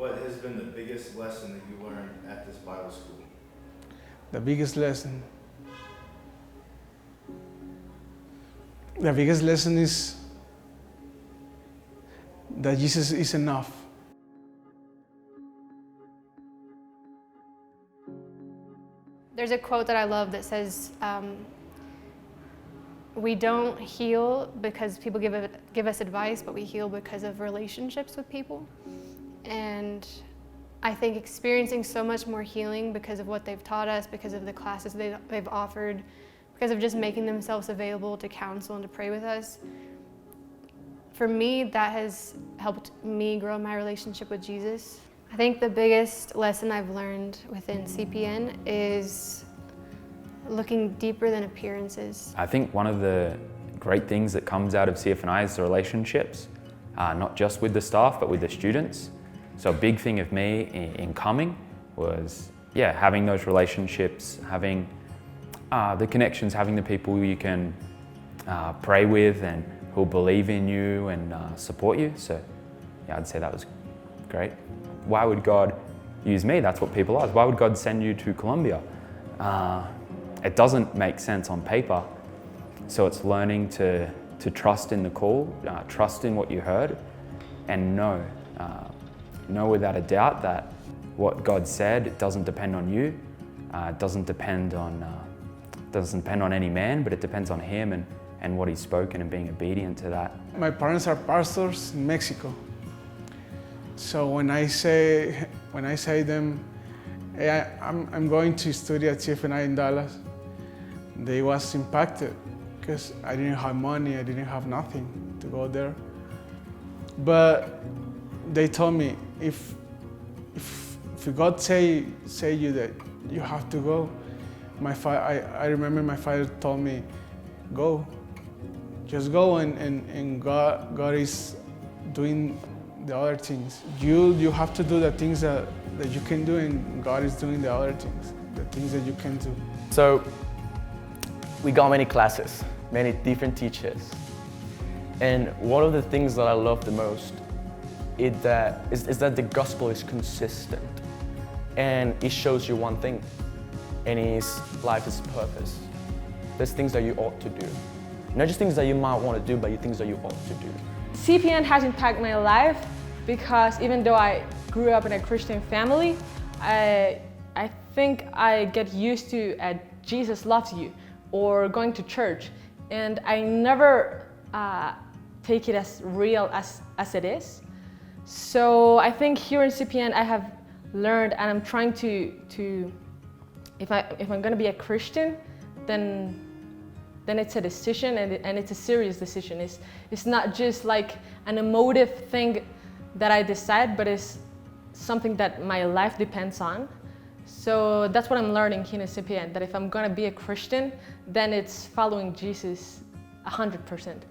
What has been the biggest lesson that you learned at this Bible school? The biggest lesson. The biggest lesson is that Jesus is enough. There's a quote that I love that says, we don't heal because people give us advice, but we heal because of relationships with people. And I think experiencing so much more healing because of what they've taught us, because of the classes they've offered, because of just making themselves available to counsel and to pray with us. For me, that has helped me grow my relationship with Jesus. I think the biggest lesson I've learned within CPN is looking deeper than appearances. I think one of the great things that comes out of CFNI is the relationships, not just with the staff, but with the students. So a big thing of me in coming was, having those relationships, having the connections, having the people you can pray with and who'll believe in you and support you. So I'd say that was great. Why would God use me? That's what people ask. Why would God send you to Colombia? It doesn't make sense on paper. So it's learning to trust in the call, trust in what you heard, and know without a doubt that what God said, it doesn't depend on you. It doesn't depend on any man, but it depends on Him and what He's spoken and being obedient to that. My parents are pastors in Mexico. So when I say them, hey, I'm going to study at CFNI in Dallas, they was impacted because I didn't have money, I didn't have nothing to go there. But they told me, if God say you that you have to go, I remember my father told me, go, just go, and God is doing the other things. You have to do the things that you can do, and God is doing the other things, the things that you can do. So we got many classes, many different teachers. And one of the things that I love the most is that the gospel is consistent. And it shows you one thing, and it's life is purpose. There's things that you ought to do. Not just things that you might want to do, but things that you ought to do. CPN has impacted my life because even though I grew up in a Christian family, I think I get used to Jesus loves you or going to church, and I never take it as real as it is. So I think here in CPN I have learned, and I'm trying to if I'm going to be a Christian, then it's a decision, and it's a serious decision. It's not just like an emotive thing that I decide, but it's something that my life depends on. So that's what I'm learning here in CPN, that if I'm going to be a Christian, then it's following Jesus 100%.